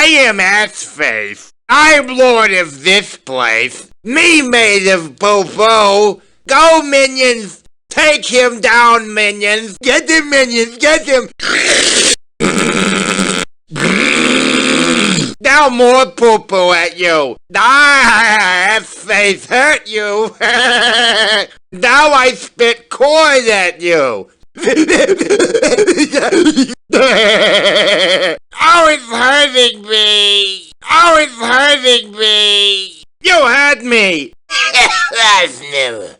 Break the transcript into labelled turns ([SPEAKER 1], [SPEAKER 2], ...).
[SPEAKER 1] I am Assface. I'm lord of this place. Me made of Bobo. Go, minions! Take him down, minions! Get him, minions! Get him! Now more poo-poo at you! Ah, Assface hurt you! Now I spit corn at you! Oh, it's hurting me! Oh, it's hurting me! You hurt me! That's never.